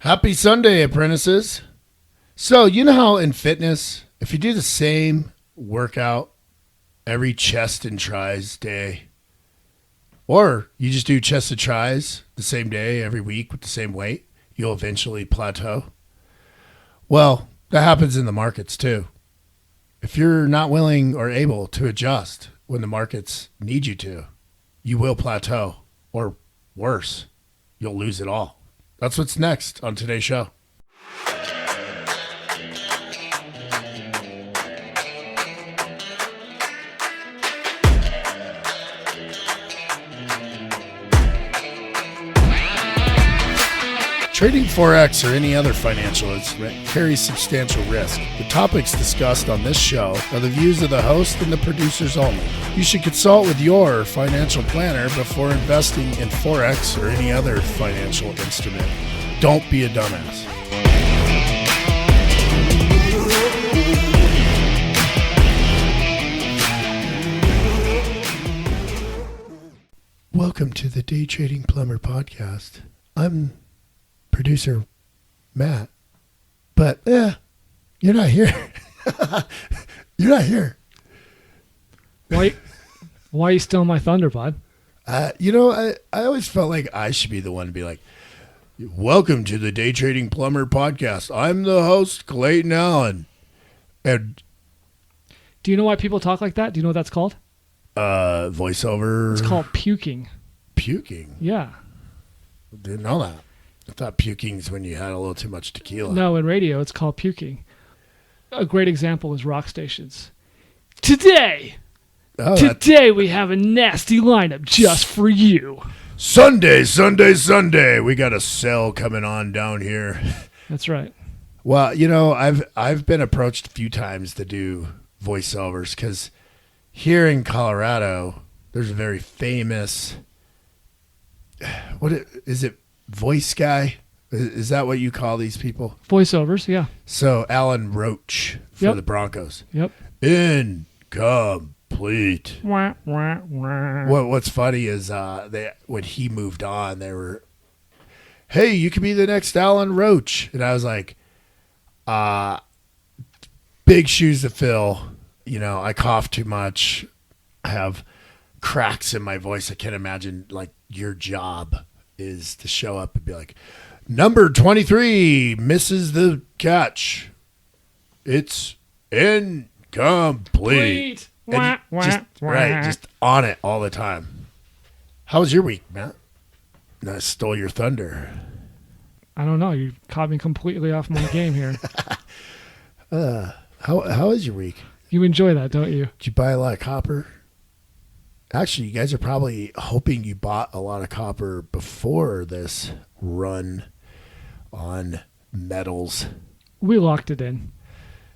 Happy Sunday, apprentices. So, you know how in fitness, if you do the same workout every chest and tries day, or you just do chest and tries the same day every week with the same weight, you'll eventually plateau? Well, that happens in the markets too. If you're not willing or able to adjust when the markets need you to, you will plateau, or worse, you'll lose it all. That's what's next on today's show. Trading Forex or any other financial instrument carries substantial risk. The topics discussed on this show are the views of the host and the producers only. You should consult with your financial planner before investing in Forex or any other financial instrument. Don't be a dumbass. Welcome to the Day Trading Plumber podcast. I'm producer Matt, but you're not here. You're not here. Why are you stealing my thunder, bud? I always felt like I should be the one to be like, welcome to the Day Trading Plumber podcast. I'm the host, Clayton Allen. And do you know why people talk like that? Do you know what that's called? Voiceover. It's called puking. Puking? Yeah. Didn't know that. I thought puking's when you had a little too much tequila. No, in radio, it's called puking. A great example is rock stations. Today we have a nasty lineup just for you. Sunday. We got a sale coming on down here. That's right. Well, I've been approached a few times to do voiceovers because here in Colorado, there's a very famous, voice guy? Is that what you call these people? Voiceovers, yeah. So Alan Roach for the Broncos. Yep. Incomplete. Wah, wah, wah. What's funny is when he moved on, they were, hey, you could be the next Alan Roach. And I was like, big shoes to fill. I cough too much. I have cracks in my voice. I can't imagine like your job is to show up and be like, number 23 misses the catch. It's incomplete. Wah, wah, just on it all the time. How was your week, Matt? I stole your thunder. I don't know. You caught me completely off my game here. How was your week? You enjoy that, don't you? Did you buy a lot of copper? Actually, you guys are probably hoping you bought a lot of copper before this run on metals. We locked it in.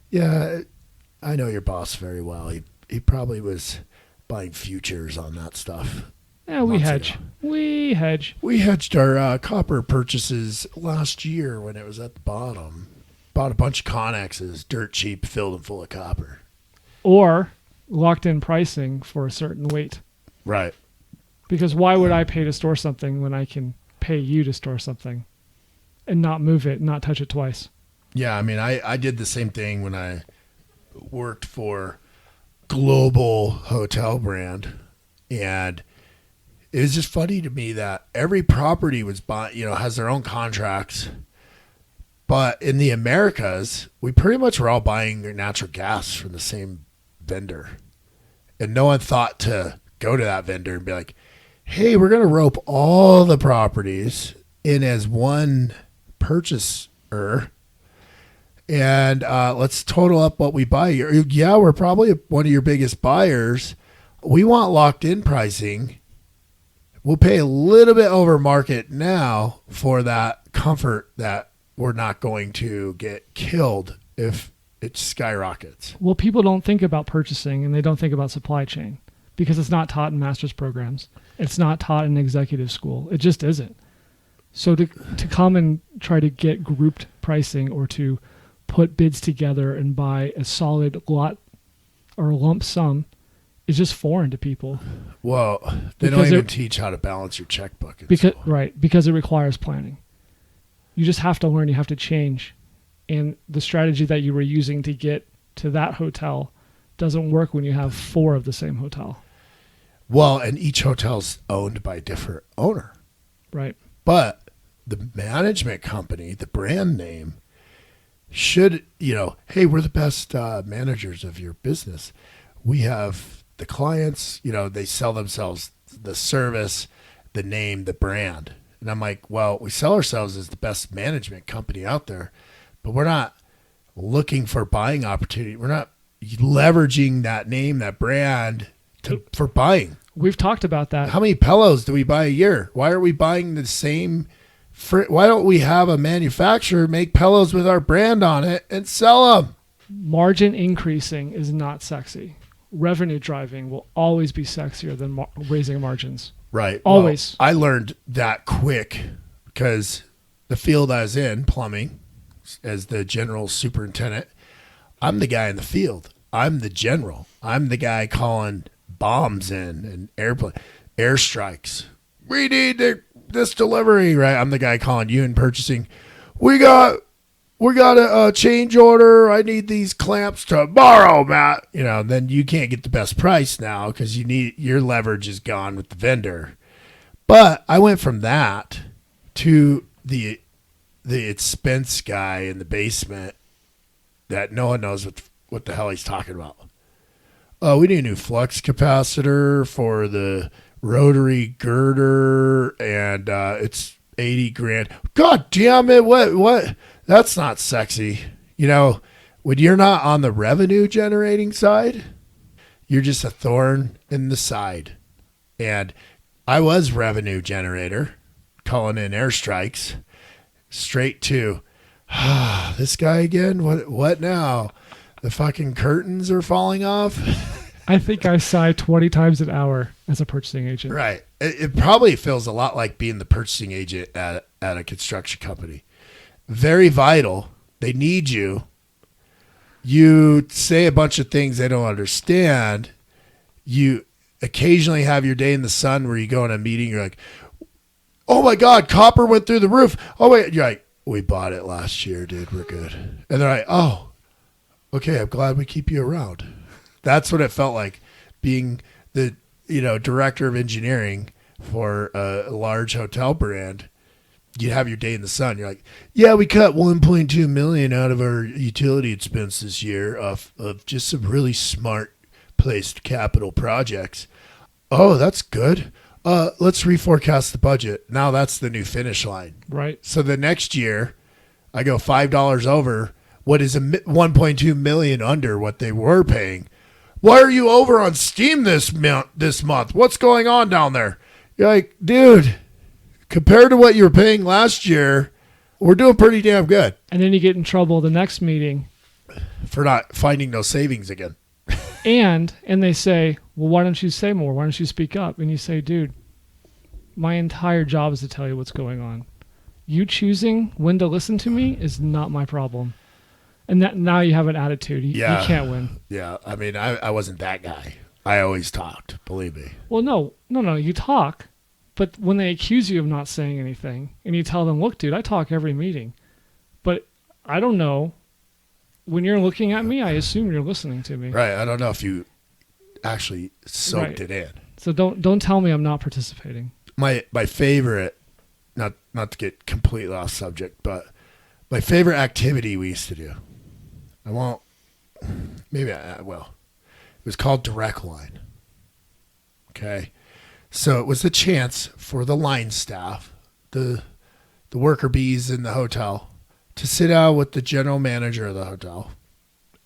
Yeah, I know your boss very well. He probably was buying futures on that stuff. Yeah, we hedge. We hedge. We hedged our copper purchases last year when it was at the bottom. Bought a bunch of Connexes, dirt cheap, filled them full of copper. Or locked in pricing for a certain weight. Right. Because why would I pay to store something when I can pay you to store something and not move it, not touch it twice? Yeah, I mean, I did the same thing when I worked for global hotel brand, and it was just funny to me that every property was bought, has their own contracts, but in the Americas, we pretty much were all buying natural gas from the same vendor, and no one thought to go to that vendor and be like, hey, we're going to rope all the properties in as one purchaser, and let's total up what we buy. Yeah, we're probably one of your biggest buyers. We want locked in pricing. We'll pay a little bit over market now for that comfort that we're not going to get killed if it skyrockets. Well, people don't think about purchasing and they don't think about supply chain because it's not taught in master's programs. It's not taught in executive school. It just isn't. So to come and try to get grouped pricing or to put bids together and buy a solid lot or lump sum is just foreign to people. Well, they don't even teach how to balance your checkbook. Because it requires planning. You just have to learn. You have to change. And the strategy that you were using to get to that hotel doesn't work when you have 4 of the same hotel. Well, and each hotel's owned by a different owner. Right. But the management company, the brand name, should, hey, we're the best managers of your business. We have the clients, they sell themselves the service, the name, the brand. And I'm like, well, we sell ourselves as the best management company out there, but we're not looking for buying opportunity. We're not leveraging that name, that brand for buying. We've talked about that. How many pillows do we buy a year? Why are we buying the same? Why don't we have a manufacturer make pillows with our brand on it and sell them? Margin increasing is not sexy. Revenue driving will always be sexier than raising margins. Right. Always. Well, I learned that quick because the field I was in, plumbing, as the general superintendent, I'm the guy in the field. I'm the general. I'm the guy calling bombs in and airstrikes. We need this delivery, right? I'm the guy calling you in purchasing. We got a change order. I need these clamps tomorrow, Matt. Then you can't get the best price now because your leverage is gone with the vendor. But I went from that to the expense guy in the basement that no one knows what the hell he's talking about. Oh, we need a new flux capacitor for the rotary girder, and it's $80,000. God damn it! What? That's not sexy. When you're not on the revenue generating side, you're just a thorn in the side. And I was revenue generator, calling in airstrikes, straight to this guy again. What now? The fucking curtains are falling off. I think I sigh 20 times an hour as a purchasing agent. Right. It probably feels a lot like being the purchasing agent at a construction company. Very vital. They need you. You say a bunch of things they don't understand. You occasionally have your day in the sun where you go in a meeting. You're like, oh my God, copper went through the roof. Oh wait, you're like, we bought it last year, dude. We're good. And they're like, oh, okay. I'm glad we keep you around. That's what it felt like being the director of engineering for a large hotel brand. You have your day in the sun. You're like, yeah, we cut $1.2 million out of our utility expense this year of just some really smart placed capital projects. Oh, that's good. Let's reforecast the budget. Now that's the new finish line. Right. So the next year, I go $5 over what is $1.2 million under what they were paying. Why are you over on steam this month? What's going on down there? You're like, dude, compared to what you were paying last year, we're doing pretty damn good. And then you get in trouble the next meeting for not finding those savings again. And they say, well, why don't you say more? Why don't you speak up? And you say, dude, my entire job is to tell you what's going on. You choosing when to listen to me is not my problem. And that now you have an attitude. You can't win. Yeah. I mean, I wasn't that guy. I always talked, believe me. Well, no. You talk. But when they accuse you of not saying anything and you tell them, look, dude, I talk every meeting. But I don't know. When you're looking at me, I assume you're listening to me. Right. I don't know if you actually soaked it in. So don't tell me I'm not participating. My favorite, not to get completely off subject, but my favorite activity we used to do. I won't. Maybe I will. It was called Direct Line. Okay. So it was a chance for the line staff, the worker bees in the hotel, to sit down with the general manager of the hotel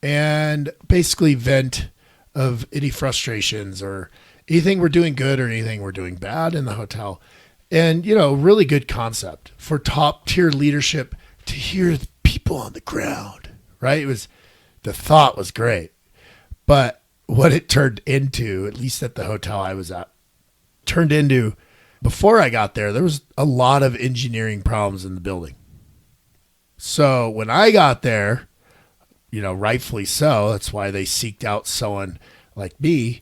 and basically vent of any frustrations or anything we're doing good or anything we're doing bad in the hotel. And, really good concept for top tier leadership to hear the people on the ground, right? The thought was great, but what it turned into, at least at the hotel I was at, turned into, before I got there was a lot of engineering problems in the building. So when I got there, rightfully so, that's why they seeked out someone like me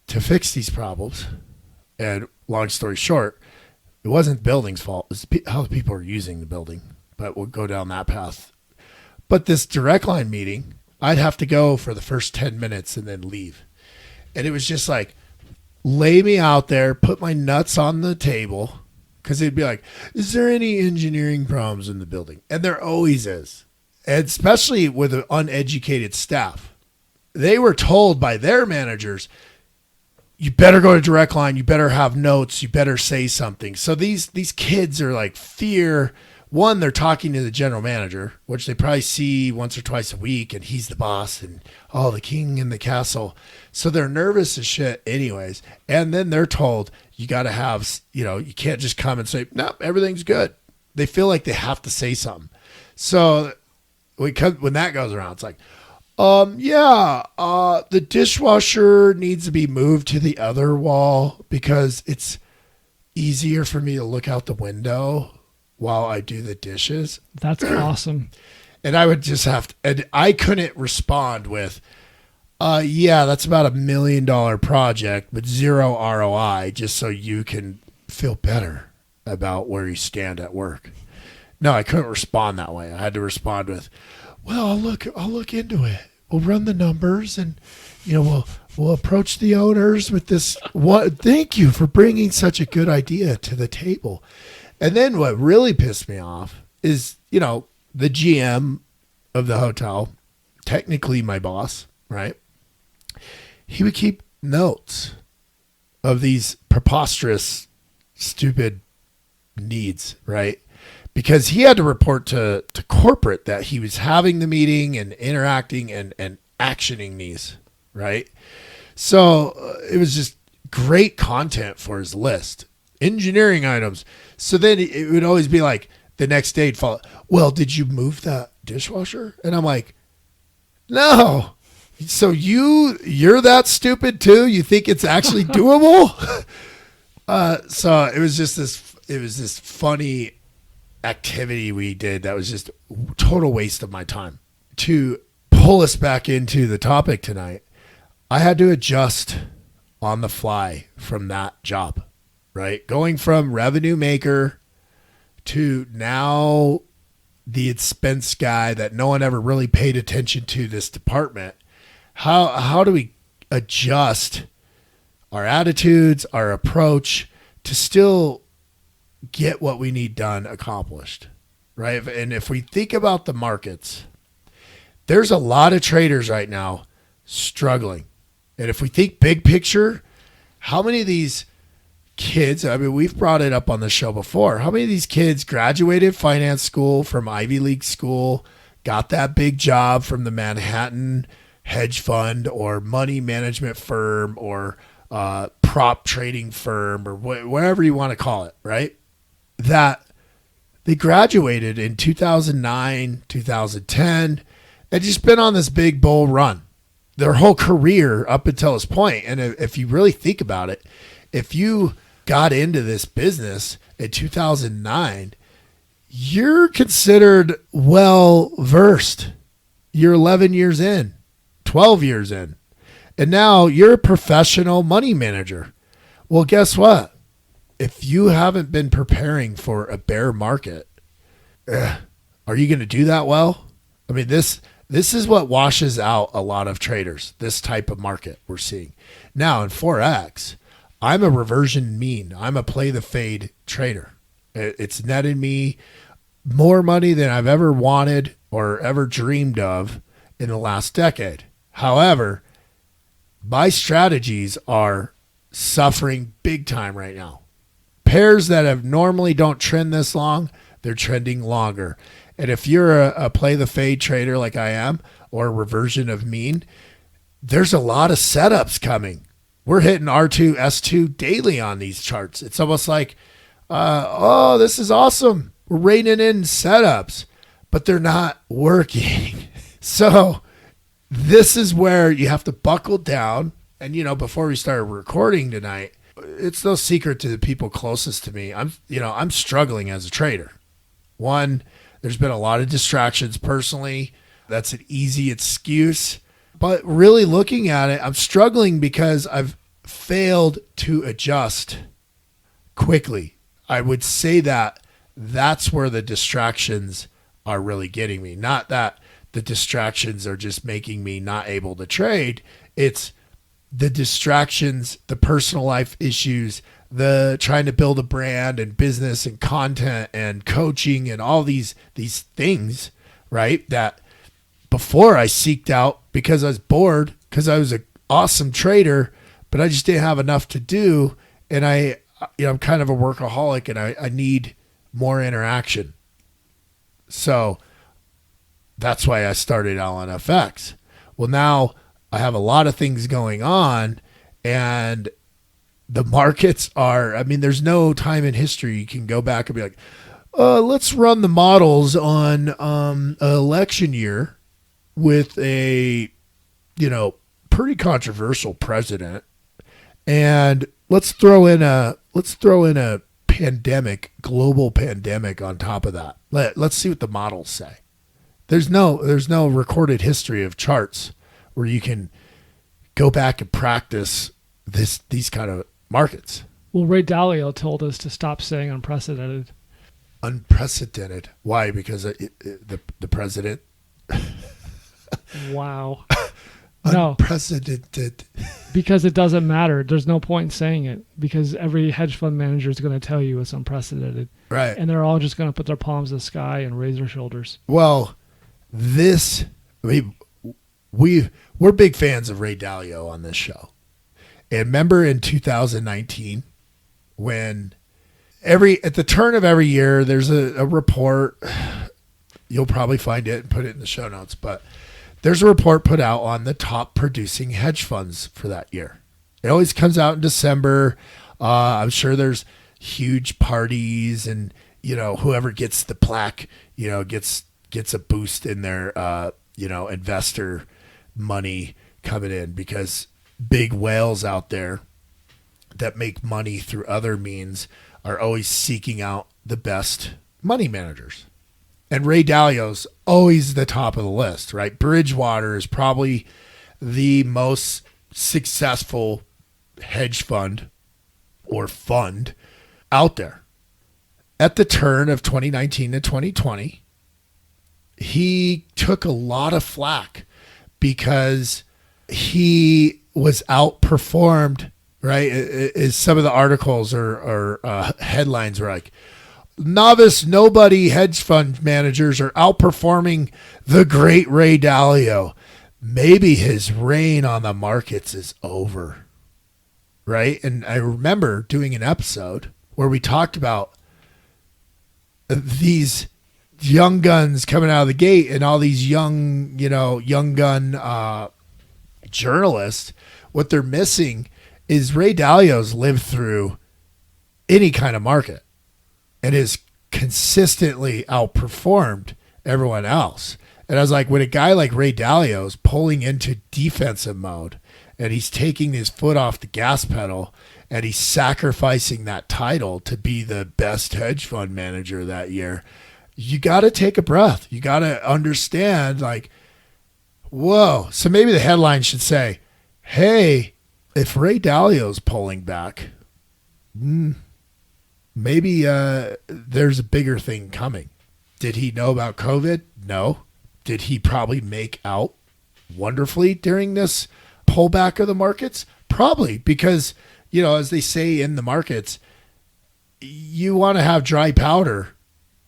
to fix these problems. And long story short, it wasn't the building's fault. It was how the people are using the building. but we'll go down that path. But this direct line meeting, I'd have to go for the first 10 minutes and then leave. And it was just like, lay me out there, put my nuts on the table, because they'd be like, is there any engineering problems in the building? And there always is, and especially with an uneducated staff. They were told by their managers, you better go to direct line, you better have notes, you better say something. So these kids are like fear. One, they're talking to the general manager, which they probably see once or twice a week, and he's the boss and the king in the castle. So they're nervous as shit anyways. And then they're told, you got to have, you can't just come and say, no, everything's good. They feel like they have to say something. So when that goes around, it's like, the dishwasher needs to be moved to the other wall because it's easier for me to look out the window while I do the dishes. That's awesome. And I would just and I couldn't respond with, that's about $1 million project, but 0 ROI, just so you can feel better about where you stand at work. No, I couldn't respond that way. I had to respond with, well, I'll look into it. We'll run the numbers and, we'll approach the owners with this. Thank you for bringing such a good idea to the table. And then what really pissed me off is, the GM of the hotel, technically my boss, right? He would keep notes of these preposterous, stupid needs, right? Because he had to report to corporate that he was having the meeting and interacting and actioning these, right? So it was just great content for his list. Engineering items. So then it would always be like the next day, follow, well, did you move that dishwasher? And I'm like, no. So you're that stupid too? You think it's actually doable? So it was this funny activity we did that was just a total waste of my time. To pull us back into the topic tonight, I had to adjust on the fly from that job. Right? Going from revenue maker to now the expense guy that no one ever really paid attention to this department. How do we adjust our attitudes, our approach to still get what we need done accomplished? Right? And if we think about the markets, there's a lot of traders right now struggling. And if we think big picture, how many of these kids, we've brought it up on the show before. How many of these kids graduated finance school from Ivy League school, got that big job from the Manhattan hedge fund or money management firm or prop trading firm or whatever you want to call it, right? That they graduated in 2009, 2010, and just been on this big bull run their whole career up until this point. And if you really think about it, if you got into this business in 2009, you're considered well versed. You're 11 years in, 12 years in, and now you're a professional money manager. Well, guess what? If you haven't been preparing for a bear market, are you going to do that well? I mean, this is what washes out a lot of traders, this type of market we're seeing. Now in Forex, I'm a reversion mean. I'm a play the fade trader. It's netted me more money than I've ever wanted or ever dreamed of in the last decade. However, my strategies are suffering big time right now. Pairs that have normally don't trend this long, they're trending longer. And if you're a play the fade trader like I am, or a reversion of mean, there's a lot of setups coming. We're hitting R2, S2 daily on these charts. It's almost like, this is awesome. We're reining in setups, but they're not working. So this is where you have to buckle down. And, before we started recording tonight, it's no secret to the people closest to me. I'm struggling as a trader. One, there's been a lot of distractions personally. That's an easy excuse. But really looking at it, I'm struggling because I've failed to adjust quickly. I would say that that's where the distractions are really getting me. Not that the distractions are just making me not able to trade. It's the distractions, the personal life issues, the trying to build a brand and business and content and coaching and all these things, right? That before I seeked out because I was bored, because I was an awesome trader, but I just didn't have enough to do. And I'm kind of a workaholic and I need more interaction. So that's why I started LNFX. Well, now I have a lot of things going on and the markets are, I mean, there's no time in history you can go back and be like, let's run the models on an election year with a, pretty controversial president. And let's throw in a pandemic, global pandemic on top of that. Let's see what the models say. There's no recorded history of charts where you can go back and practice these kind of markets. Well, Ray Dalio told us to stop saying unprecedented. Unprecedented. Why? Because the president. Wow. No. Unprecedented. Because it doesn't matter. There's no point in saying it because every hedge fund manager is going to tell you it's unprecedented. Right. And they're all just going to put their palms in the sky and raise their shoulders. Well, we're big fans of Ray Dalio on this show. And remember in 2019 when at the turn of every year, there's a report. You'll probably find it and put it in the show notes, but there's a report put out on the top producing hedge funds for that year. It always comes out in December. I'm sure there's huge parties and, whoever gets the plaque, gets a boost in their, investor money coming in because big whales out there that make money through other means are always seeking out the best money managers. And Ray Dalio's always the top of the list, right? Bridgewater is probably the most successful hedge fund or fund out there. At the turn of 2019 to 2020, he took a lot of flack because he was outperformed, right? As some of the articles or headlines were like, novice nobody hedge fund managers are outperforming the great Ray Dalio. Maybe his reign on the markets is over, right? And I remember doing an episode where we talked about these young guns coming out of the gate and all these young gun journalists. What they're missing is Ray Dalio's lived through any kind of market and has consistently outperformed everyone else. And I was like, when a guy like Ray Dalio is pulling into defensive mode and he's taking his foot off the gas pedal and he's sacrificing that title to be the best hedge fund manager that year, you got to take a breath. You got to understand, like, whoa. So maybe the headline should say, hey, if Ray Dalio's pulling back, maybe there's a bigger thing coming. Did he know about COVID? No. Did he probably make out wonderfully during this pullback of the markets? Probably, because, as they say in the markets, you want to have dry powder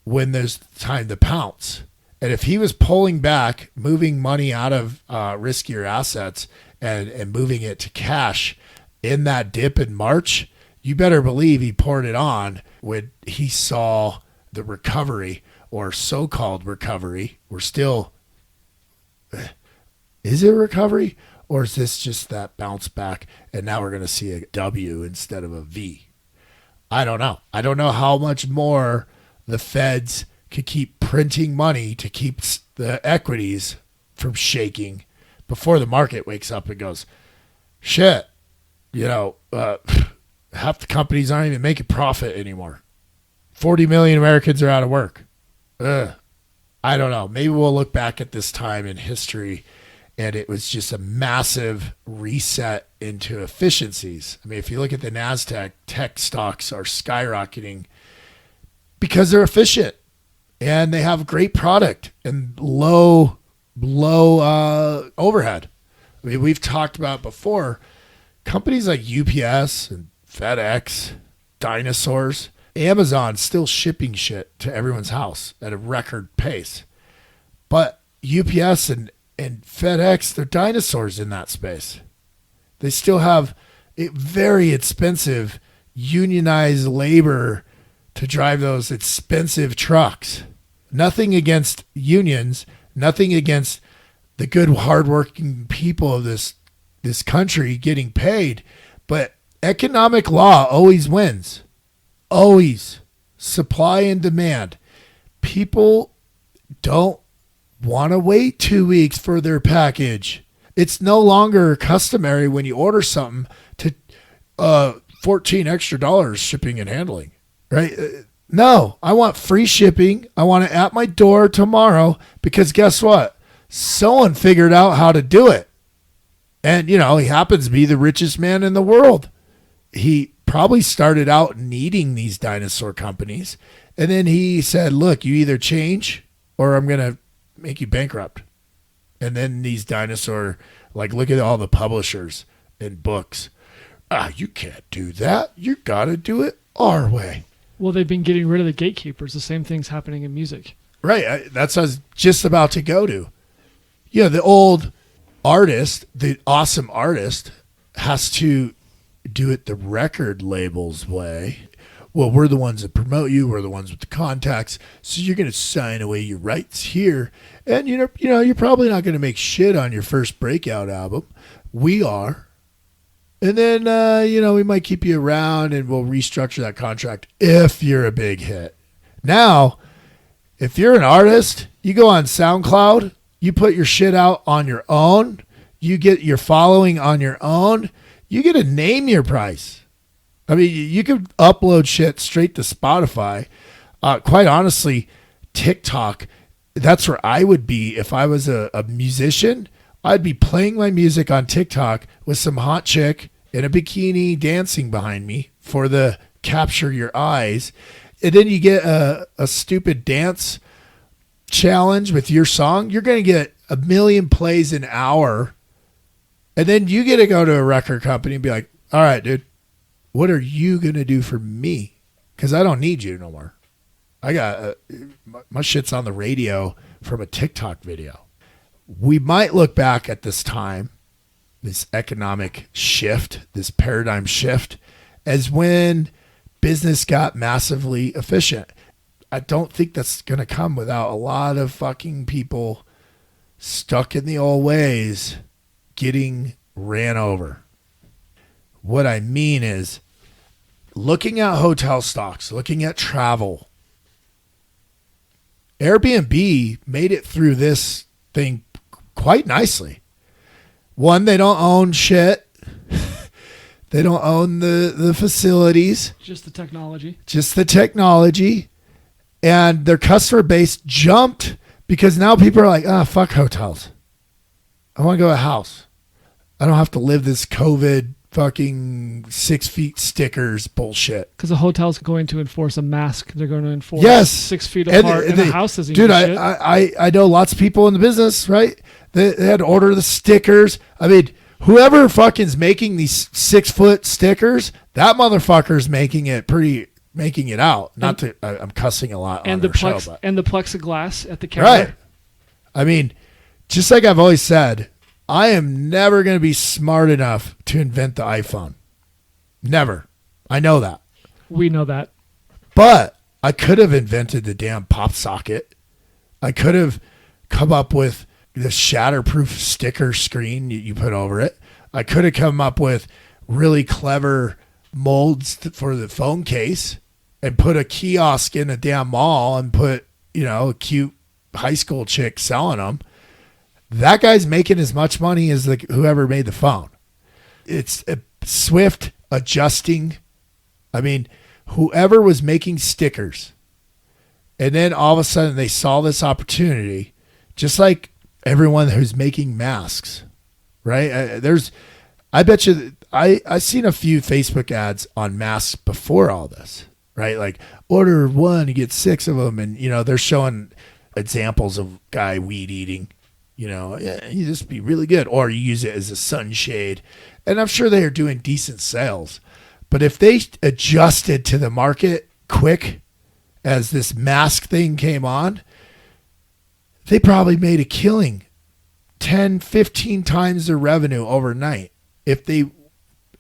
when there's time to pounce. And if he was pulling back, moving money out of riskier assets and moving it to cash in that dip in March, you better believe he poured it on when he saw the recovery or so-called recovery. We're still, is it a recovery or is this just that bounce back and now we're going to see a W instead of a V? I don't know. I don't know how much more the feds could keep printing money to keep the equities from shaking before the market wakes up and goes, shit, half the companies aren't even making profit anymore. 40 million Americans are out of work. I don't know. Maybe we'll look back at this time in history and it was just a massive reset into efficiencies. I mean, if you look at the NASDAQ, tech stocks are skyrocketing because they're efficient. and they have great product and low overhead. I mean, we've talked about before, companies like UPS and FedEx, dinosaurs, Amazon still shipping shit to everyone's house at a record pace. But UPS and FedEx, they're dinosaurs in that space. They still have very expensive unionized labor to drive those expensive trucks. Nothing against unions, nothing against the good, hardworking people of this country getting paid, but economic law always wins. Always. Supply and demand. People don't want to wait 2 weeks for their package. It's no longer customary when you order something to $14 extra shipping and handling, right? No, I want free shipping. I want it at my door tomorrow because guess what? Someone figured out how to do it. And, he happens to be the richest man in the world. He probably started out needing these dinosaur companies. And then he said, look, you either change or I'm going to make you bankrupt. And then these dinosaur, look at all the publishers and books. You can't do that. You got to do it our way. Well, they've been getting rid of the gatekeepers. The same thing's happening in music. Right. That's what I was just about to go to. The old artist, the awesome artist, has to do it the record label's way. Well, we're the ones that promote you. We're the ones with the contacts. So you're going to sign away your rights here. And, you're probably not going to make shit on your first breakout album. We are. And then, we might keep you around and we'll restructure that contract if you're a big hit. Now, if you're an artist, you go on SoundCloud, you put your shit out on your own, you get your following on your own, you get to name your price. I mean, you could upload shit straight to Spotify. Quite honestly, TikTok, that's where I would be if I was a musician. I'd be playing my music on TikTok with some hot chick in a bikini dancing behind me for the capture your eyes. And then you get a stupid dance challenge with your song. You're going to get 1 million plays an hour. And then you get to go to a record company and be like, all right, dude, what are you going to do for me? Because I don't need you no more. I got my shit's on the radio from a TikTok video. We might look back at this time, this economic shift, this paradigm shift, as when business got massively efficient. I don't think that's going to come without a lot of fucking people stuck in the old ways getting ran over. What I mean is looking at hotel stocks, looking at travel. Airbnb made it through this thing quite nicely. One, they don't own shit. They don't own the facilities. Just the technology. And their customer base jumped because now people are like, fuck hotels. I want to go to a house. I don't have to live this COVID fucking 6 feet stickers bullshit. Because the hotel's going to enforce a mask. They're going to enforce 6 feet and apart. And the house isn't dude, shit. I know lots of people in the business, right? They had to order the stickers. I mean, whoever fucking's making these 6 foot stickers, that motherfucker's making it out. I'm cussing a lot and on the show, but. And the plexiglass at the counter. Right. I mean, just like I've always said, I am never going to be smart enough to invent the iPhone. Never. I know that. We know that. But I could have invented the damn pop socket. I could have come up with the shatterproof sticker screen you put over it. I could have come up with really clever molds for the phone case and put a kiosk in a damn mall and put, a cute high school chick selling them. That guy's making as much money as whoever made the phone. It's a swift adjusting. I mean, whoever was making stickers, and then all of a sudden they saw this opportunity, just like everyone who's making masks, right? I bet you, I seen a few Facebook ads on masks before all this. right? Like order one, you get 6 of them. And, they're showing examples of guy weed eating, yeah, you just be really good. Or you use it as a sunshade. And I'm sure they are doing decent sales. But if they adjusted to the market quick as this mask thing came on, they probably made a killing 10, 15 times their revenue overnight if they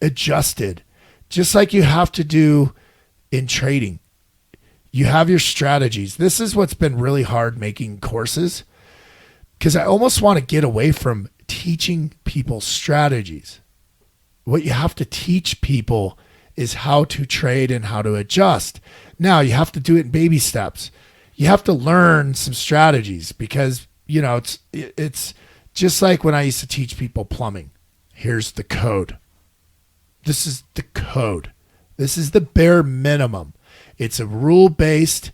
adjusted, just like you have to do in trading. You have your strategies. This is what's been really hard making courses, because I almost want to get away from teaching people strategies. What you have to teach people is how to trade and how to adjust. Now you have to do it in baby steps. You have to learn some strategies, because, it's just like when I used to teach people plumbing. Here's the code. This is the code. This is the bare minimum. It's a rule-based.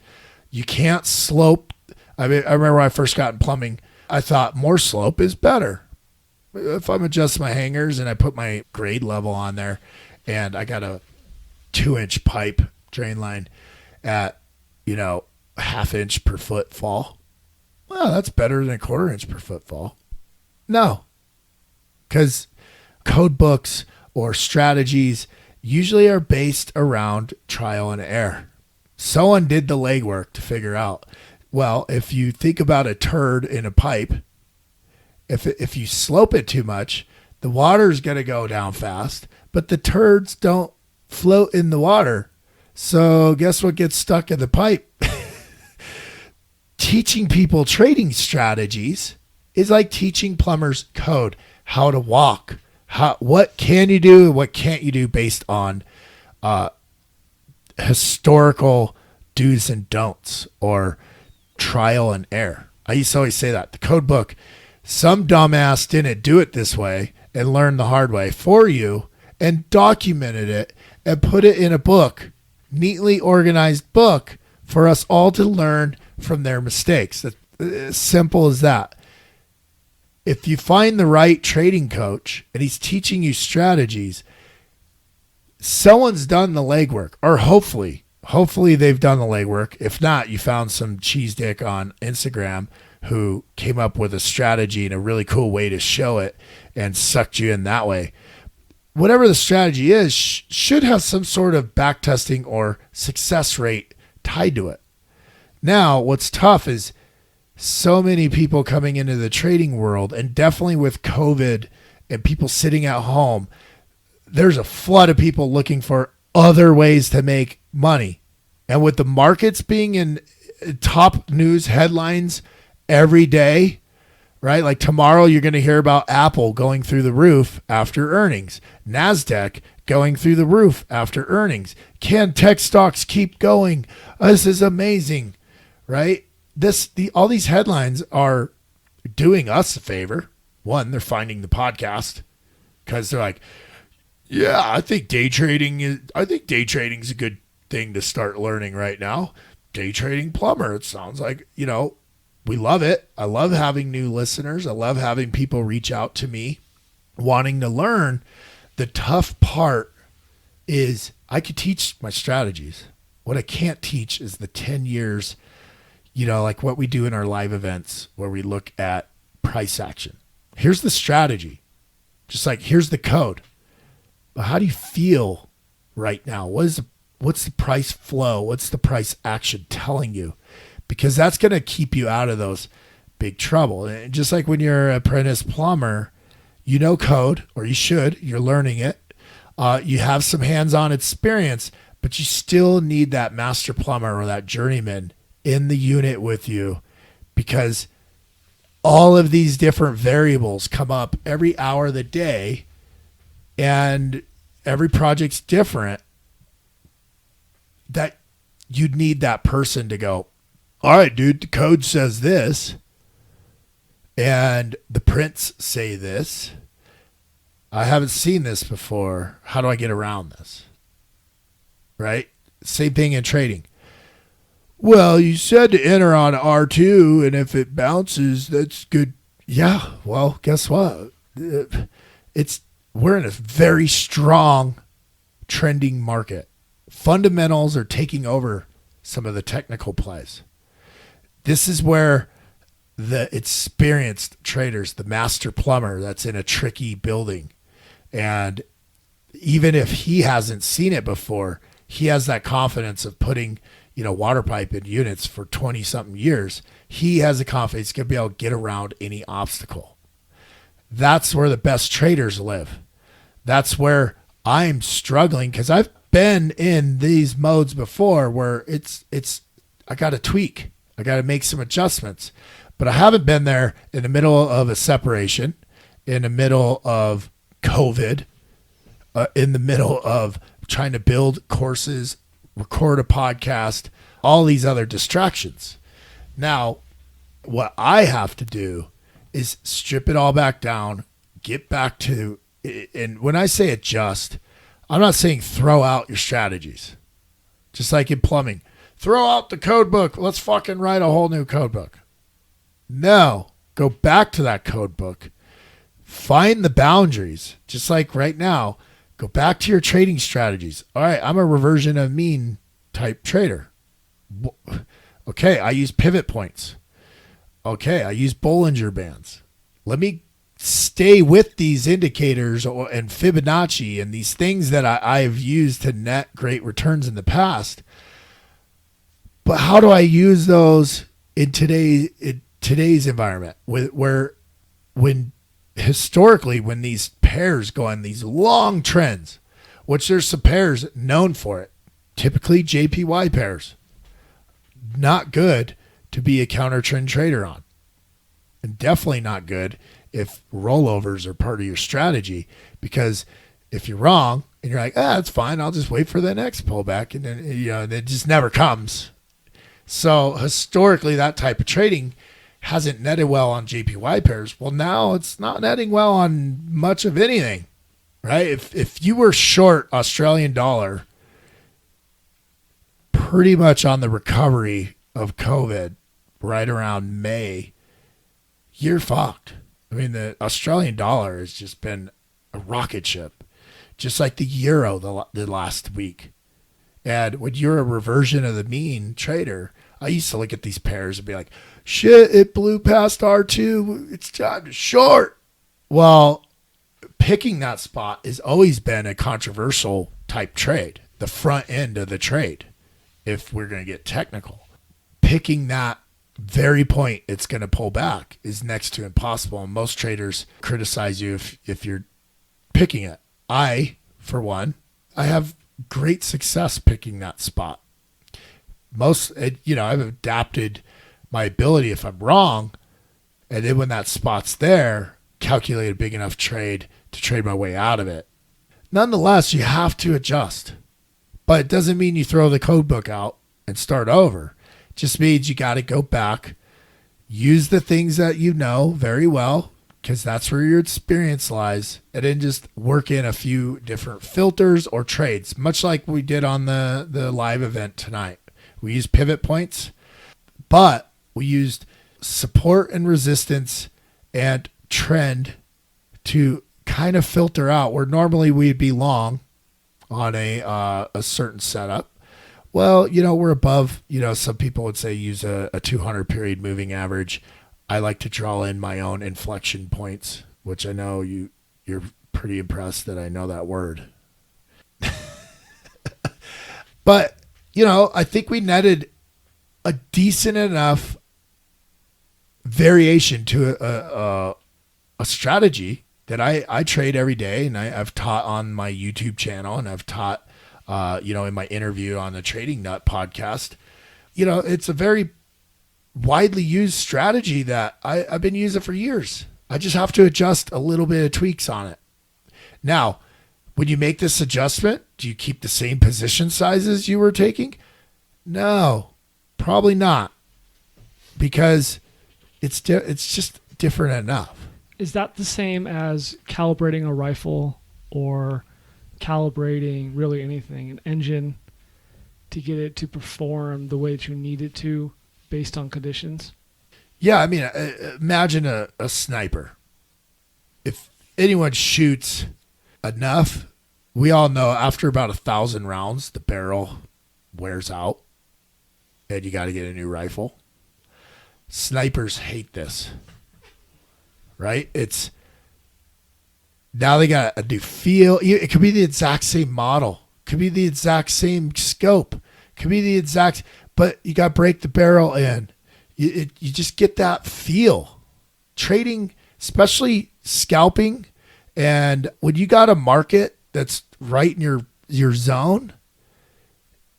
You can't slope. I remember when I first got in plumbing, I thought more slope is better. If I'm adjusting my hangers and I put my grade level on there and I got a 2-inch pipe drain line at, a 1/2 inch per foot fall, well, that's better than a 1/4 inch per foot fall. No, because code books or strategies usually are based around trial and error. Someone did the legwork to figure out, well, if you think about a turd in a pipe, if you slope it too much, the water's going to go down fast, but the turds don't float in the water. So guess what gets stuck in the pipe? Teaching people trading strategies is like teaching plumbers code, how to walk. What can you do and what can't you do based on historical do's and don'ts or trial and error. I used to always say that. The code book, some dumbass didn't do it this way and learned the hard way for you and documented it and put it in a book, neatly organized book for us all to learn from their mistakes. That's as simple as that. If you find the right trading coach and he's teaching you strategies, someone's done the legwork, or hopefully they've done the legwork. If not, you found some cheese dick on Instagram who came up with a strategy and a really cool way to show it and sucked you in that way. Whatever the strategy is, should have some sort of back testing or success rate tied to it. Now, what's tough is so many people coming into the trading world, and definitely with COVID and people sitting at home, there's a flood of people looking for other ways to make money. And with the markets being in top news headlines every day, right? Like tomorrow you're going to hear about Apple going through the roof after earnings, NASDAQ going through the roof after earnings. Can tech stocks keep going? This is amazing, right? All these headlines are doing us a favor. One, they're finding the podcast because they're like, yeah, I think day trading is a good thing to start learning right now. Day trading plumber. It sounds like, we love it. I love having new listeners. I love having people reach out to me wanting to learn. The tough part is I could teach my strategies. What I can't teach is the 10 years, like what we do in our live events where we look at price action. Here's the strategy. Just like, here's the code. But how do you feel right now? What's the price flow? What's the price action telling you? Because that's going to keep you out of those big trouble. And just like when you're an apprentice plumber, code, or you should, you're learning it. You have some hands-on experience, but you still need that master plumber or that journeyman in the unit with you, because all of these different variables come up every hour of the day and every project's different, that you'd need that person to go, all right, dude, the code says this and the prints say this. I haven't seen this before. How do I get around this? Right? Same thing in trading. Well, you said to enter on R2, and if it bounces, that's good. Yeah, well, guess what? We're in a very strong trending market. fundamentals are taking over some of the technical plays. This is where the experienced traders, the master plumber that's in a tricky building, and even if he hasn't seen it before, he has that confidence of putting, water pipe in units for 20 something years. He has the confidence he's going to be able to get around any obstacle. That's where the best traders live. That's where I'm struggling, because I've been in these modes before where I got to tweak. I got to make some adjustments, but I haven't been there in the middle of a separation, in the middle of COVID, in the middle of trying to build courses, record a podcast, all these other distractions. Now, what I have to do is strip it all back down, get back to, and when I say adjust, I'm not saying throw out your strategies. Just like in plumbing, throw out the code book. Let's fucking write a whole new code book. No, go back to that code book. Find the boundaries. Just like right now, go back to your trading strategies. All right, I'm a reversion of mean type trader. Okay, I use pivot points. Okay, I use Bollinger Bands. Let me stay with these indicators and Fibonacci and these things that I've used to net great returns in the past. But how do I use those in today's environment, when historically, when these pairs go on these long trends, which there's some pairs known for it, typically JPY pairs, not good to be a counter trend trader on, and definitely not good if rollovers are part of your strategy, because if you're wrong and you're like, it's fine, I'll just wait for the next pullback, and then it just never comes. So historically, that type of trading hasn't netted well on JPY pairs. Well, now it's not netting well on much of anything, right? If you were short Australian dollar pretty much on the recovery of COVID right around May, you're fucked. I mean, the Australian dollar has just been a rocket ship, just like the euro the last week. And when you're a reversion of the mean trader, I used to look at these pairs and be like, shit, it blew past R2. It's time to short. Well, picking that spot has always been a controversial type trade, the front end of the trade, if we're going to get technical. Picking that very point it's going to pull back is next to impossible. And most traders criticize you if you're picking it. I, for one, I have great success picking that spot. I've adapted my ability if I'm wrong, and then when that spot's there, calculate a big enough trade to trade my way out of it. Nonetheless, you have to adjust, but it doesn't mean you throw the code book out and start over. It just means you got to go back, use the things that you know very well, because that's where your experience lies, and then just work in a few different filters or trades, much like we did on the live event tonight. We used pivot points, but we used support and resistance and trend to kind of filter out where normally we'd be long on a certain setup. Well, we're above, some people would say use a 200 period moving average. I like to draw in my own inflection points, which I know you're pretty impressed that I know that word. But, I think we netted a decent enough variation to a strategy that I trade every day, and I've taught on my YouTube channel, and I've taught, in my interview on the Trading Nut podcast. It's a very widely used strategy that I've been using for years. I just have to adjust a little bit of tweaks on it. Now, when you make this adjustment, do you keep the same position sizes you were taking? No, probably not, because it's just different enough. Is that the same as calibrating a rifle or calibrating really anything, an engine, to get it to perform the way that you need it to based on conditions? Yeah, I mean, imagine a sniper. If anyone shoots enough We all know after about 1,000 rounds, the barrel wears out and you got to get a new rifle. Snipers hate this, right? It's now they got a new feel. It could be the exact same model, could be the exact same scope, could be the exact, but you got to break the barrel in. You just get that feel. Trading, especially scalping, and when you got a market that's right in your zone,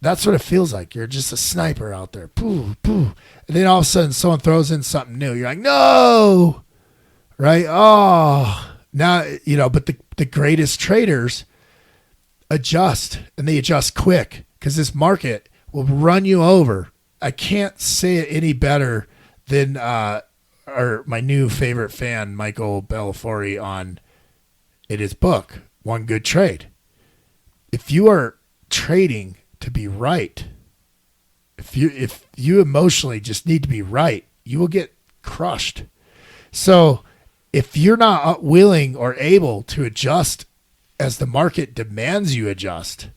that's what it feels like. You're just a sniper out there. Pooh, pooh. And then all of a sudden someone throws in something new. You're like, no, right? Oh, now, but the greatest traders adjust, and they adjust quick because this market will run you over. I can't say it any better than my new favorite fan, Michael Bellafiore, in his book, One Good Trade. If you are trading to be right, if you emotionally just need to be right, you will get crushed. So if you're not willing or able to adjust as the market demands you adjust,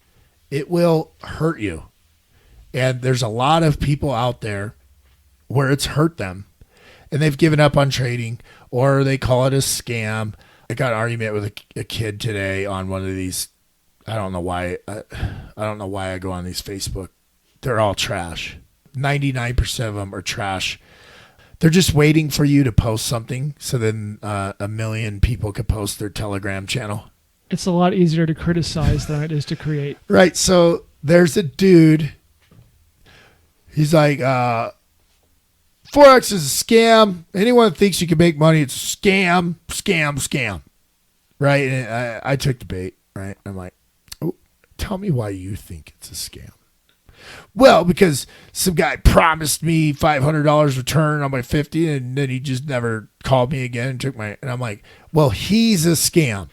it will hurt you. And there's a lot of people out there where it's hurt them and they've given up on trading, or they call it a scam. I got an argument with a kid today on one of these. I don't know why I go on these Facebook. They're all trash. 99% of them are trash. They're just waiting for you to post something so then 1 million people could post their Telegram channel. It's a lot easier to criticize than it is to create. Right. So there's a dude. He's like, Forex is a scam. Anyone that thinks you can make money, it's a scam. Right. And I took the bait. Right. I'm like, oh, tell me why you think it's a scam. Well, because some guy promised me $500 return on my 50, and then he just never called me again and took and I'm like, well, he's a scam.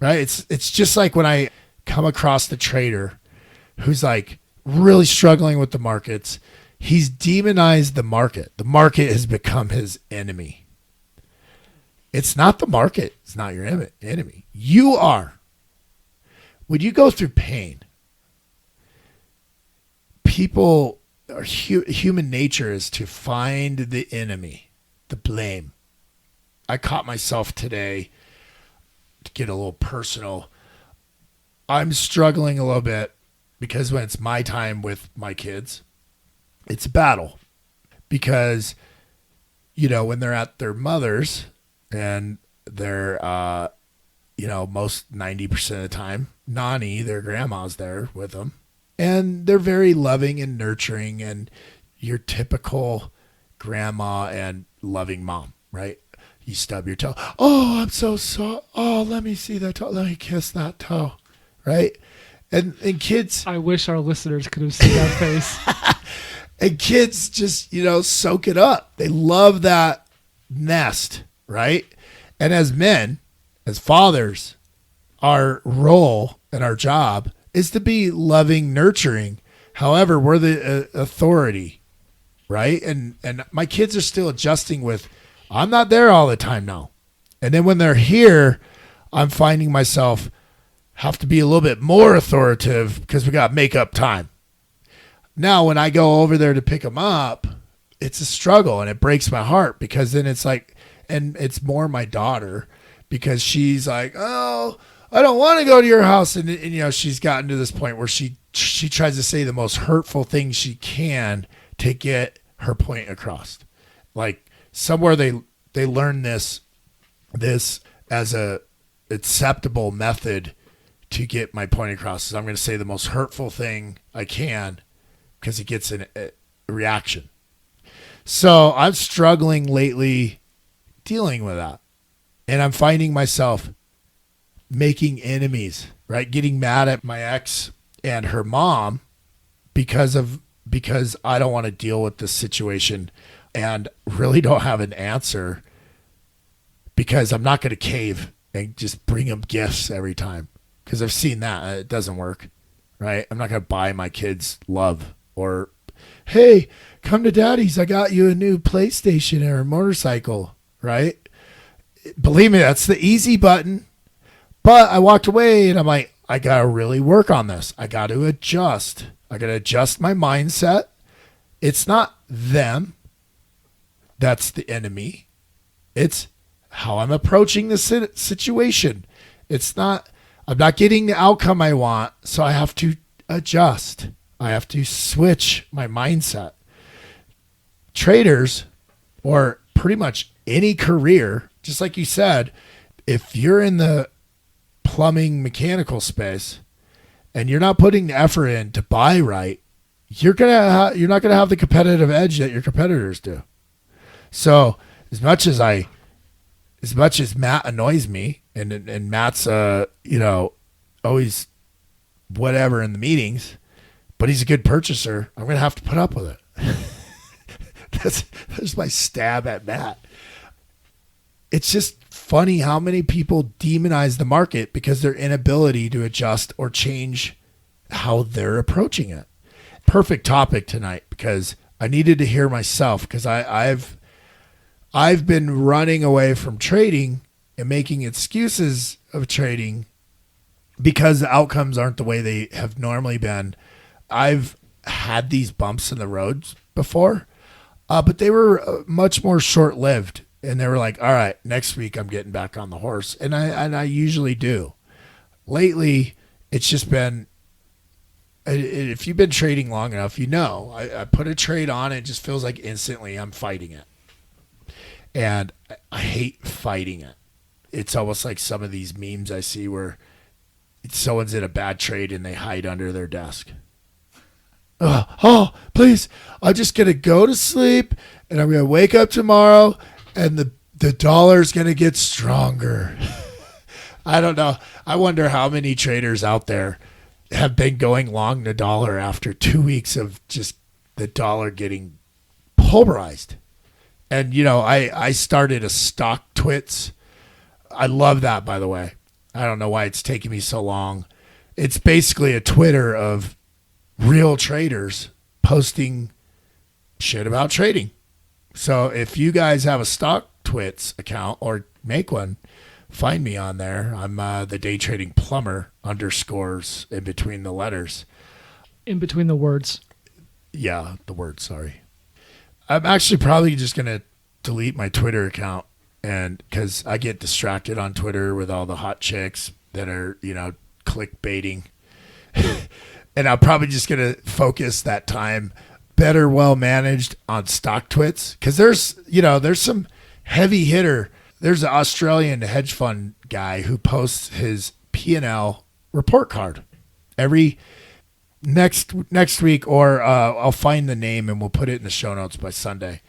Right. It's just like when I come across the trader who's like really struggling with the markets. He's demonized the market. The market has become his enemy. It's not the market. It's not your enemy. You are. When you go through pain, people are human nature is to find the enemy, the blame. I caught myself today, to get a little personal. I'm struggling a little bit because when it's my time with my kids, it's a battle. Because, when they're at their mother's and they're, most 90% of the time, Nani, their grandma's there with them. And they're very loving and nurturing and your typical grandma and loving mom, right? You stub your toe. Oh, I'm so sorry. Oh, let me see that toe. Let me kiss that toe, right? And kids. I wish our listeners could have seen that face. And kids just, soak it up. They love that nest, right? And as men, as fathers, our role and our job is to be loving, nurturing. However, we're the authority, right? And my kids are still adjusting with, I'm not there all the time now. And then when they're here, I'm finding myself have to be a little bit more authoritative because we got make-up time. Now, when I go over there to pick them up, it's a struggle and it breaks my heart because then it's like, and it's more my daughter because she's like, oh, I don't want to go to your house. And she's gotten to this point where she tries to say the most hurtful things she can to get her point across. Like somewhere they learn this as a acceptable method to get my point across. So I'm going to say the most hurtful thing I can because it gets a reaction. So I'm struggling lately dealing with that. And I'm finding myself making enemies, right? Getting mad at my ex and her mom because I don't want to deal with this situation and really don't have an answer because I'm not going to cave and just bring them gifts every time because I've seen that. It doesn't work, right? I'm not going to buy my kids love or, hey, come to daddy's. I got you a new PlayStation or a motorcycle, right? Believe me, that's the easy button. But I walked away and I'm like, I got to really work on this. I got to adjust. I got to adjust my mindset. It's not them that's the enemy. It's how I'm approaching the situation. I'm not getting the outcome I want, so I have to adjust. I have to switch my mindset. Traders, or pretty much any career, just like you said, if you're in the plumbing mechanical space and you're not putting the effort in to buy right, you're not gonna have the competitive edge that your competitors do. So as much as Matt annoys me, and Matt's always whatever in the meetings, but he's a good purchaser, I'm gonna have to put up with it. That's my stab at Matt. It's just funny how many people demonize the market because their inability to adjust or change how they're approaching it. Perfect topic tonight, because I needed to hear myself, because I've been running away from trading and making excuses of trading because the outcomes aren't the way they have normally been. I've had these bumps in the roads before, but they were much more short-lived. And they were like, all right, next week I'm getting back on the horse. And I usually do. Lately, it's just been, if you've been trading long enough, I put a trade on, it just feels like instantly I'm fighting it. And I hate fighting it. It's almost like some of these memes I see where someone's in a bad trade and they hide under their desk. Oh, please, I'm just going to go to sleep and I'm going to wake up tomorrow and the dollar's going to get stronger. I don't know. I wonder how many traders out there have been going long the dollar after 2 weeks of just the dollar getting pulverized. And, I started a stock twits. I love that, by the way. I don't know why it's taking me so long. It's basically a Twitter of real traders posting shit about trading. So if you guys have a stock twits account or make one, find me on there. I'm the day trading plumber _ in between the letters. In between the words. Yeah, the words, sorry. I'm actually probably just going to delete my Twitter account, and because I get distracted on Twitter with all the hot chicks that are, clickbaiting. And I'm probably just going to focus that time better, well managed on stock twits, because there's some heavy hitter. There's an Australian hedge fund guy who posts his P&L report card every next week, or I'll find the name and we'll put it in the show notes by Sunday.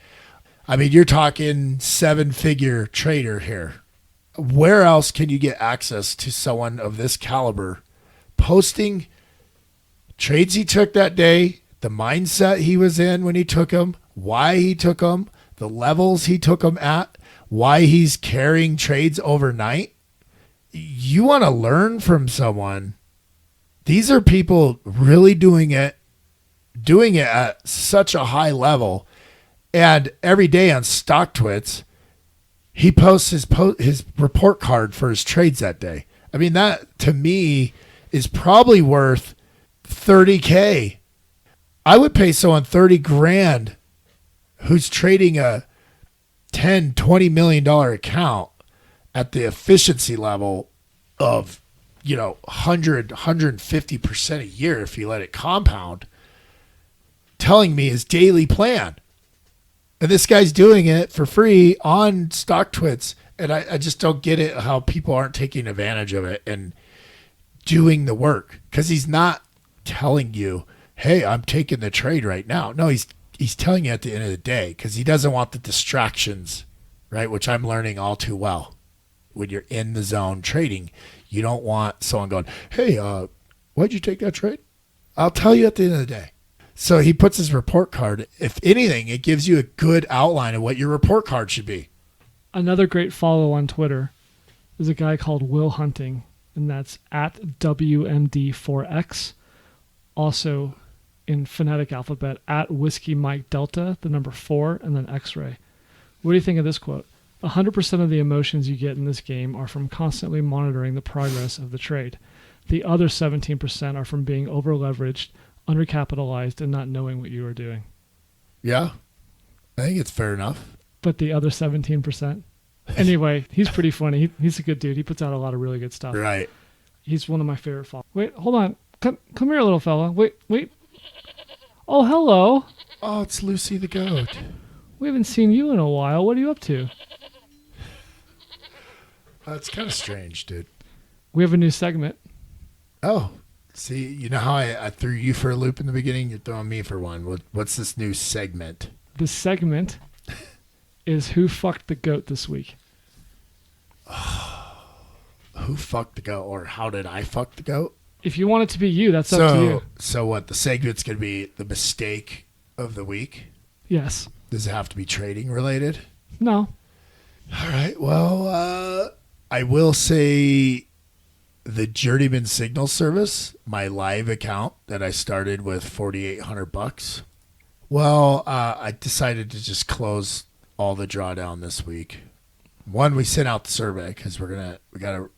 I mean, you're talking 7-figure trader here. Where else can you get access to someone of this caliber posting trades he took that day, the mindset he was in when he took them, why he took them, the levels he took them at, why he's carrying trades overnight? You want to learn from someone. These are people really doing it at such a high level. And every day on Stock Twits, he posts his report card for his trades that day. I mean, that to me is probably worth $30K. I would pay someone $30,000 who's trading a $10-20 million account at the efficiency level of 150% a year if you let it compound, telling me his daily plan. And this guy's doing it for free on Stock Twits. And I just don't get it, how people aren't taking advantage of it and doing the work. Because he's not telling you, hey, I'm taking the trade right now. No, he's telling you at the end of the day, because he doesn't want the distractions, right? Which I'm learning all too well. When you're in the zone trading, you don't want someone going, hey, why'd you take that trade? I'll tell you at the end of the day. So he puts his report card. If anything, it gives you a good outline of what your report card should be. Another great follow on Twitter is a guy called Will Hunting, and that's at WMD4X. Also in phonetic alphabet, at Whiskey Mike Delta, the number 4, and then X-ray. What do you think of this quote? 100% of the emotions you get in this game are from constantly monitoring the progress of the trade. The other 17% are from being over-leveraged, undercapitalized, and not knowing what you are doing. Yeah, I think it's fair enough. But the other 17%? Anyway, he's pretty funny. He's a good dude. He puts out a lot of really good stuff. Right. He's one of my favorite followers. Wait, hold on. Come here, little fella. Wait. Oh, hello. Oh, it's Lucy the goat. We haven't seen you in a while. What are you up to? That's kind of strange, dude. We have a new segment. Oh, see, you know how I threw you for a loop in the beginning? You're throwing me for one. What's this new segment? The segment is Who Fucked the Goat this week. Who fucked the goat, or how did I fuck the goat? If you want it to be you, that's up to you. So what, the segment's going to be the mistake of the week? Yes. Does it have to be trading related? No. All right. Well, I will say the Journeyman Signal Service, my live account that I started with $4,800. Well, I decided to just close all the drawdown this week. One, we sent out the survey because we got to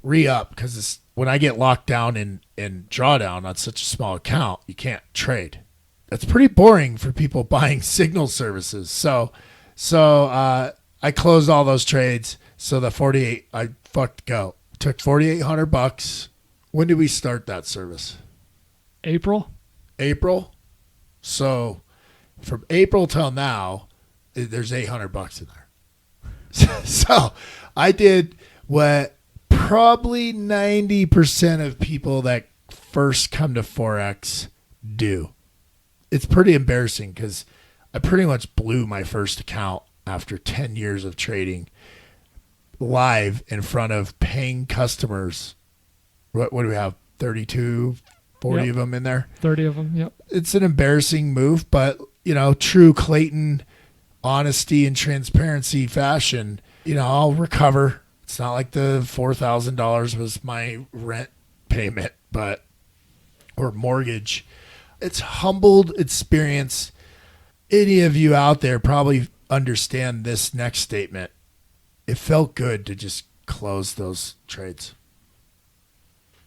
re-up because when I get locked down in drawdown on such a small account, you can't trade. That's pretty boring for people buying signal services. So I closed all those trades. So the 48, I fucked go. Took $4,800. When did we start that service? April. So from April till now, there's $800 in there. So I did what probably 90% of people that first come to Forex do. It's pretty embarrassing because I pretty much blew my first account after 10 years of trading live in front of paying customers. What do we have? 32, 40 Yep. of them in there? 30 of them, yep. It's an embarrassing move, but, true Clayton honesty and transparency fashion, I'll recover. It's not like the $4,000 was my rent payment, or mortgage. It's humbled experience. Any of you out there probably understand this next statement. It felt good to just close those trades.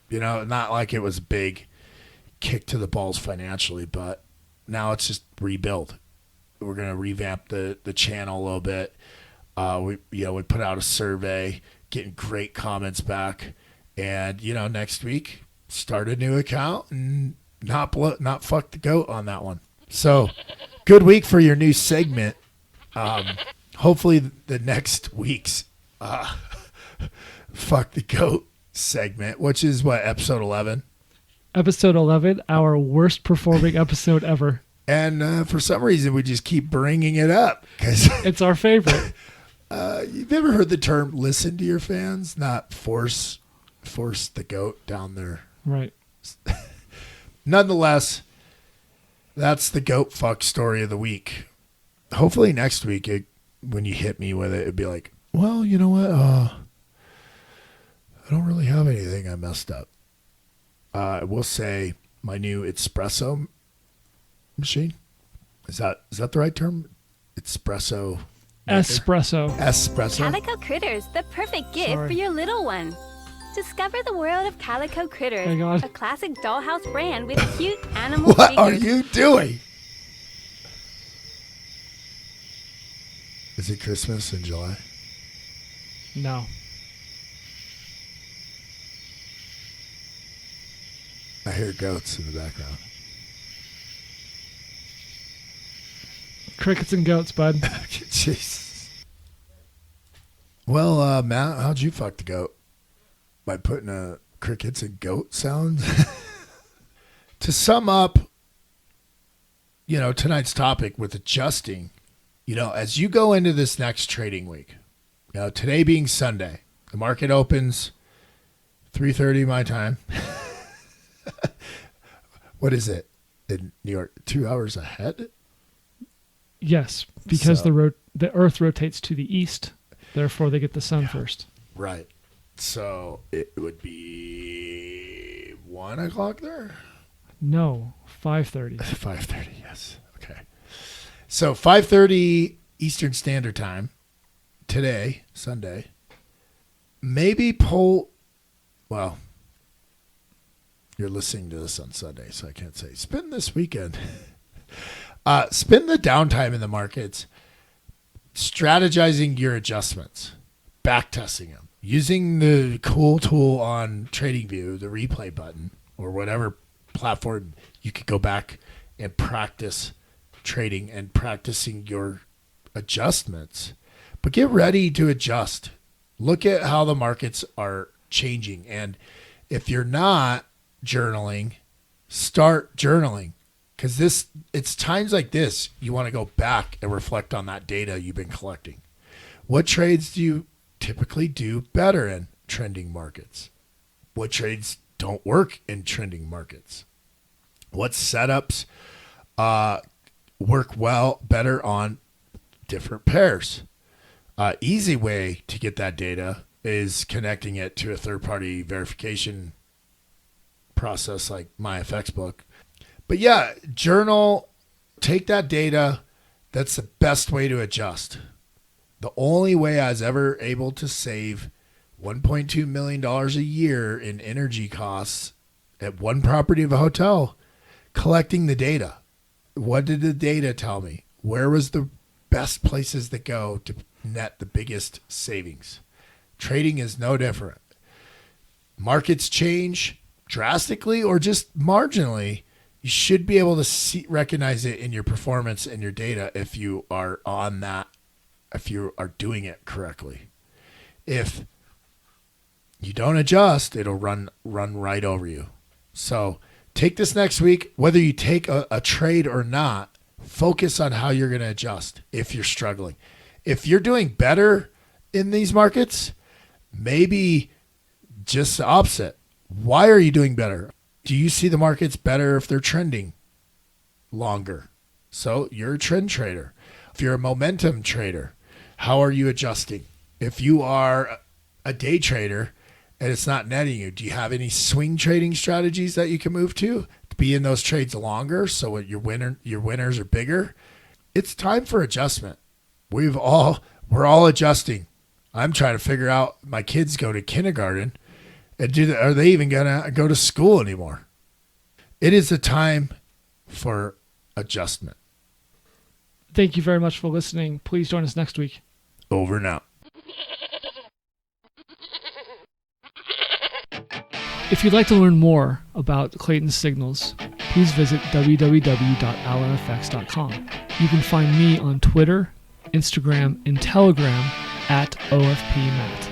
Not like it was a big kick to the balls financially, but now it's just rebuild. We're going to revamp the channel a little bit. We put out a survey, getting great comments back, and next week start a new account and not fuck the goat on that one. So good week for your new segment. Hopefully the next week's fuck the goat segment, which is what, episode 11. Episode 11, our worst performing episode ever. And for some reason, we just keep bringing it up because it's our favorite. You've ever heard the term "listen to your fans," not force the goat down there. Right. Nonetheless, that's the goat fuck story of the week. Hopefully next week, when you hit me with it, it'd be like, well, you know what? I don't really have anything I messed up. I will say my new espresso machine. Is that the right term? Espresso. Espresso. Calico Critters, the perfect gift for your little one. Discover the world of Calico Critters, Oh my God. a classic dollhouse brand with cute animal What figures. are you doing? Is it Christmas in July? No. I hear goats in the background. Crickets and goats, bud. Jeez. Well, Matt, how'd you fuck the goat? By putting a crickets and goat sound? To sum up, tonight's topic with adjusting, as you go into this next trading week, today being Sunday, the market opens 3:30 my time. What is it in New York? 2 hours ahead? Yes, because So- the Earth rotates to the east, therefore they get the sun first. Right. So it would be 1 o'clock there? No, 5:30. 5:30, yes. Okay. So 5:30 Eastern Standard Time today, Sunday. Maybe pull, well, you're listening to this on Sunday, so I can't say. Spend this weekend. Spend the downtime in the markets strategizing your adjustments, back testing them, using the cool tool on TradingView, the replay button, or whatever platform you could go back and practice trading and practicing your adjustments. But get ready to adjust. Look at how the markets are changing. And if you're not journaling, start journaling. Because it's times like this, you want to go back and reflect on that data you've been collecting. What trades do you typically do better in trending markets? What trades don't work in trending markets? What setups work better on different pairs? Easy way to get that data is connecting it to a third-party verification process like MyFXBook. But yeah, journal, take that data. That's the best way to adjust. The only way I was ever able to save $1.2 million a year in energy costs at one property of a hotel, collecting the data. What did the data tell me? Where was the best places to go to net the biggest savings? Trading is no different. Markets change drastically or just marginally. You should be able to recognize it in your performance and your data if you are on that, if you are doing it correctly. If you don't adjust, it'll run right over you. So take this next week, whether you take a trade or not, focus on how you're going to adjust if you're struggling. If you're doing better in these markets, maybe just the opposite. Why are you doing better? Do you see the markets better if they're trending longer? So you're a trend trader. If you're a momentum trader, how are you adjusting? If you are a day trader and it's not netting you, do you have any swing trading strategies that you can move to be in those trades longer so your winners are bigger? It's time for adjustment. We're all adjusting. I'm trying to figure out, my kids go to kindergarten. Are they even going to go to school anymore? It is a time for adjustment. Thank you very much for listening. Please join us next week. Over and out. If you'd like to learn more about Clayton's signals, please visit www.allenfx.com. You can find me on Twitter, Instagram, and Telegram at OFPMatt.